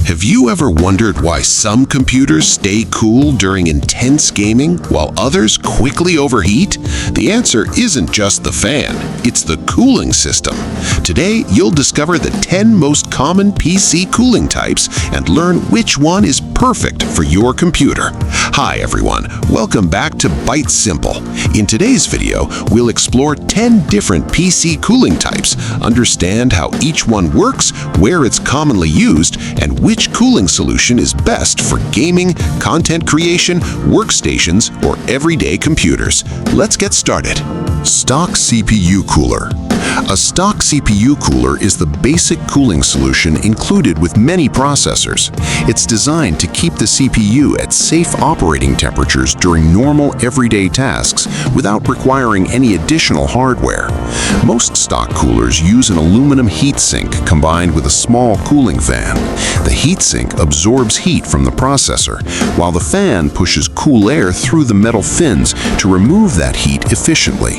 Have you ever wondered why some computers stay cool during intense gaming while others quickly overheat? The answer isn't just the fan, it's the cooling system. Today, you'll discover the 10 most common PC cooling types and learn which one is perfect for your computer. Hi everyone, welcome back to ByteSimple. In today's video, we'll explore 10 different PC cooling types, understand how each one works, where it's commonly used, and which cooling solution is best for gaming, content creation, workstations, or everyday computers. Let's get started. Stock CPU cooler. A stock CPU cooler is the basic cooling solution included with many processors. It's designed to keep the CPU at safe operating temperatures during normal everyday tasks without requiring any additional hardware. Most stock coolers use an aluminum heatsink combined with a small cooling fan. The heatsink absorbs heat from the processor, while the fan pushes cool air through the metal fins to remove that heat efficiently.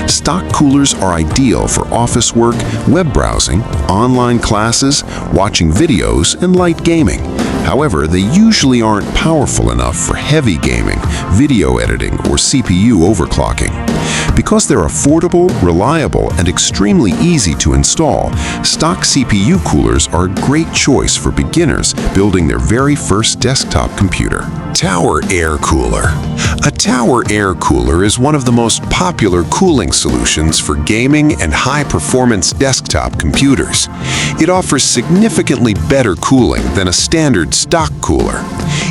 Stock coolers are ideal for office work, web browsing, online classes, watching videos, and light gaming. However, they usually aren't powerful enough for heavy gaming, video editing, or CPU overclocking. Because they're affordable, reliable, and extremely easy to install, stock CPU coolers are a great choice for beginners building their very first desktop computer. Tower air cooler. A tower air cooler is one of the most popular cooling solutions for gaming and high-performance desktop computers. It offers significantly better cooling than a standard stock cooler.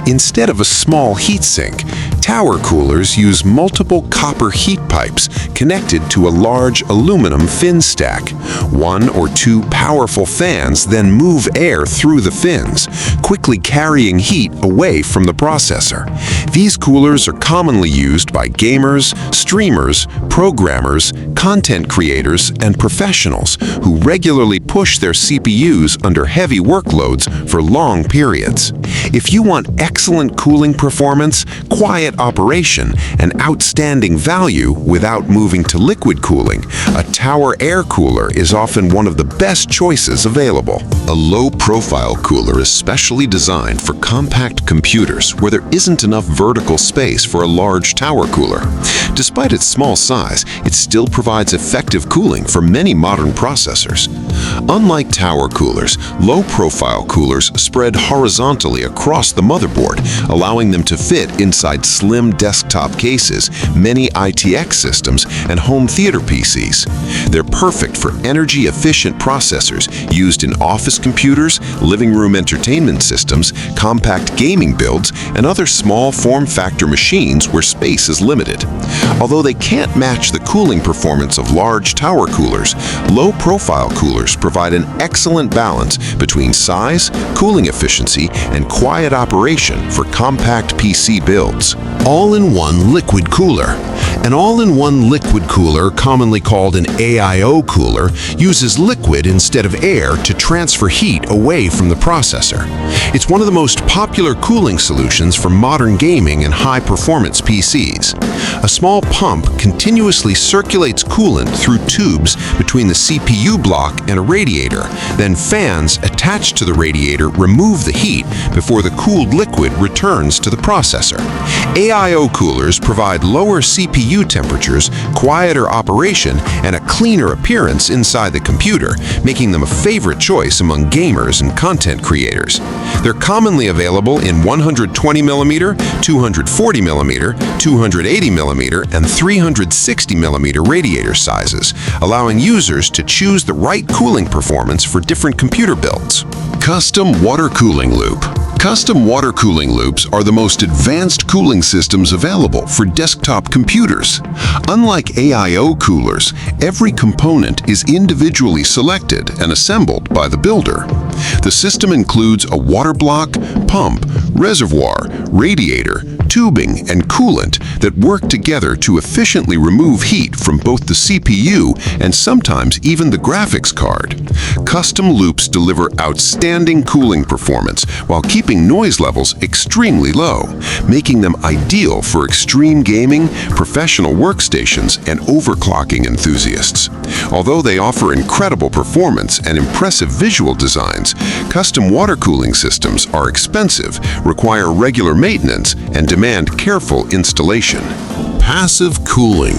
Instead of a small heatsink, tower coolers use multiple copper heat pipes connected to a large aluminum fin stack. One or two powerful fans then move air through the fins, quickly carrying heat away from the processor. These coolers are commonly used by gamers, streamers, programmers, content creators, and professionals who regularly push their CPUs under heavy workloads for long periods. If you want excellent cooling performance, quiet operation, and outstanding value without moving to liquid cooling, a tower air cooler is often one of the best choices available. A low-profile cooler is specially designed for compact computers where there isn't enough vertical space for a large tower cooler. Despite its small size, it still provides effective cooling for many modern processors. Unlike tower coolers, low-profile coolers spread horizontally across the motherboard, allowing them to fit inside slim desktop cases, many ITX systems, and home theater PCs. They're perfect for energy-efficient processors used in office computers, living room entertainment systems, compact gaming builds, and other small form-factor machines where space is limited. Although they can't match the cooling performance of large tower coolers, low-profile coolers provide an excellent balance between size, cooling efficiency, and quiet operation for compact PC builds. All-in-one liquid cooler. An all-in-one liquid cooler, commonly called an AIO cooler, uses liquid instead of air to transfer heat away from the processor. It's one of the most popular cooling solutions for modern gaming and high-performance PCs. A small pump continuously circulates coolant through tubes between the CPU block and a radiator. Then fans attached to the radiator remove the heat before the cooled liquid returns to the processor. AIO coolers provide lower CPU temperatures, quieter operation, and a cleaner appearance inside the computer, making them a favorite choice among gamers and content creators. They're commonly available in 120mm, 240mm, 280mm, and 360mm radiator sizes, allowing users to choose the right cooling performance for different computer builds. Custom water cooling loop. Custom water cooling loops are the most advanced cooling systems available for desktop computers. Unlike AIO coolers, every component is individually selected and assembled by the builder. The system includes a water block, pump, reservoir, radiator, tubing, and coolant that work together to efficiently remove heat from both the CPU and sometimes even the graphics card. Custom loops deliver outstanding cooling performance while keeping noise levels extremely low, making them ideal for extreme gaming, professional workstations, and overclocking enthusiasts. Although they offer incredible performance and impressive visual designs, custom water cooling systems are expensive, require regular maintenance, and demand careful installation. Passive cooling.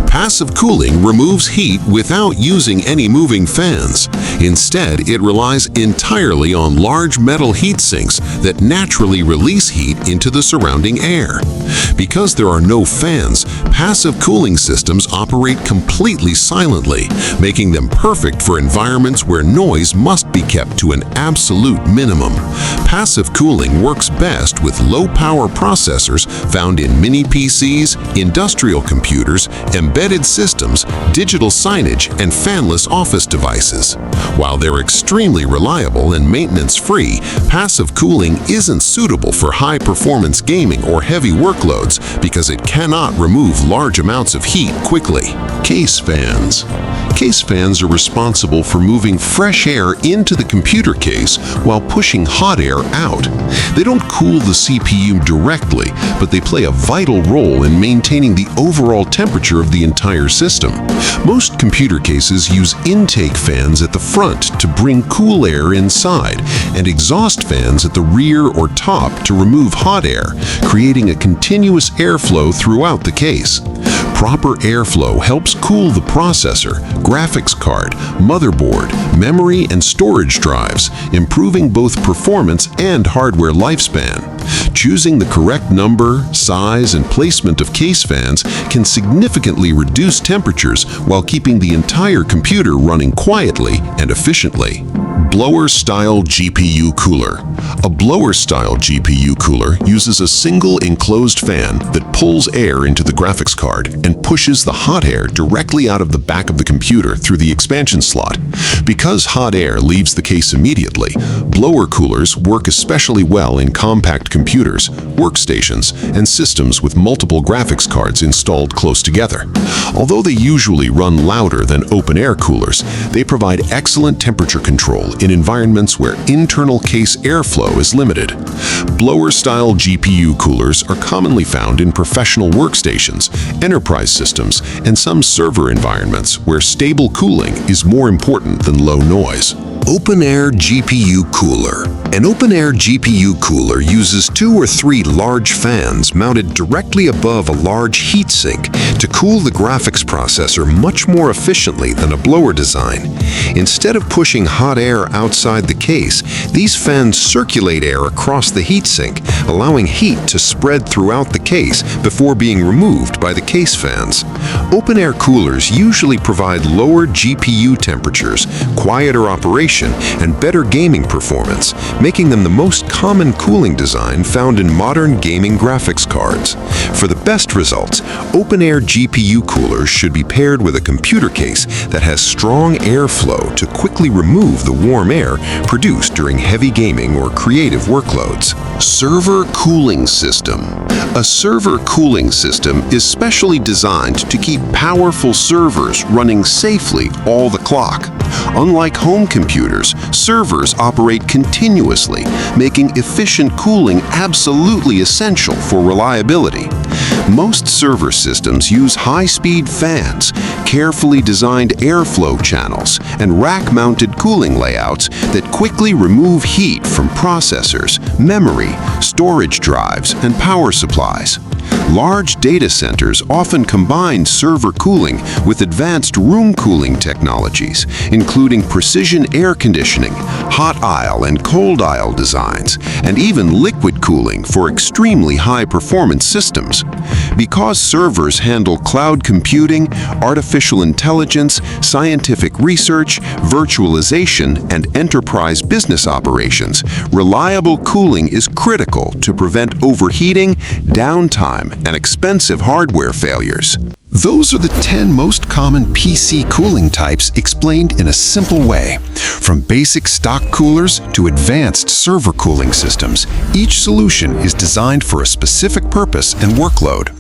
Passive cooling removes heat without using any moving fans. Instead, it relies entirely on large metal heat sinks that naturally release heat into the surrounding air. Because there are no fans, passive cooling systems operate completely silently, making them perfect for environments where noise must be kept to an absolute minimum. Passive cooling works best with low-power processors found in mini PCs, industrial computers, embedded systems, digital signage, and fanless office devices. While they're extremely reliable and maintenance-free, passive cooling isn't suitable for high-performance gaming or heavy workloads because it cannot remove large amounts of heat quickly. Case fans. Case fans are responsible for moving fresh air into the computer case while pushing hot air out. They don't cool the CPU directly, but they play a vital role in maintaining the overall temperature of the entire system. Most computer cases use intake fans at the front to bring cool air inside, and exhaust fans at the rear or top to remove hot air, creating a continuous airflow throughout the case. Proper airflow helps cool the processor, graphics card, motherboard, memory, and storage drives, improving both performance and hardware lifespan. Choosing the correct number, size, and placement of case fans can significantly reduce temperatures while keeping the entire computer running quietly and efficiently. Blower-style GPU cooler. A blower-style GPU cooler uses a single enclosed fan that pulls air into the graphics card and pushes the hot air directly out of the back of the computer through the expansion slot. Because hot air leaves the case immediately, blower coolers work especially well in compact computers, workstations, and systems with multiple graphics cards installed close together. Although they usually run louder than open-air coolers, they provide excellent temperature control in environments where internal case airflow is limited. Blower-style GPU coolers are commonly found in professional workstations, enterprise systems, and some server environments where stable cooling is more important than low noise. Open-air GPU cooler. An open-air GPU cooler uses 2 or 3 large fans mounted directly above a large heatsink to cool the graphics processor much more efficiently than a blower design. Instead of pushing hot air outside the case, these fans circulate air across the heatsink, allowing heat to spread throughout the case before being removed by the case fans. Open-air coolers usually provide lower GPU temperatures, quieter operation, and better gaming performance, making them the most common cooling design found in modern gaming graphics cards. For the best results, open-air GPU coolers should be paired with a computer case that has strong airflow to quickly remove the warm air produced during heavy gaming or creative workloads. Server cooling system. A server cooling system is specially designed to keep powerful servers running safely all the clock. Unlike home computers, servers operate continuously, making efficient cooling absolutely essential for reliability. Most server systems use high-speed fans, carefully designed airflow channels, and rack-mounted cooling layouts that quickly remove heat from processors, memory, storage drives, and power supplies. Large data centers often combine server cooling with advanced room cooling technologies, including precision air conditioning, hot aisle and cold aisle designs, and even liquid cooling for extremely high-performance systems. Because servers handle cloud computing, artificial intelligence, scientific research, virtualization, and enterprise business operations, reliable cooling is critical to prevent overheating, downtime, downtime and expensive hardware failures. Those are the 10 most common PC cooling types explained in a simple way. From basic stock coolers to advanced server cooling systems, each solution is designed for a specific purpose and workload.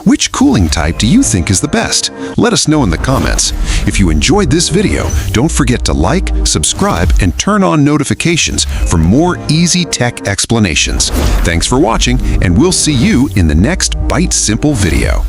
Which cooling type do you think is the best? Let us know in the comments. If you enjoyed this video, don't forget to like, subscribe, and turn on notifications for more easy tech explanations. Thanks for watching, and we'll see you in the next ByteSimple video.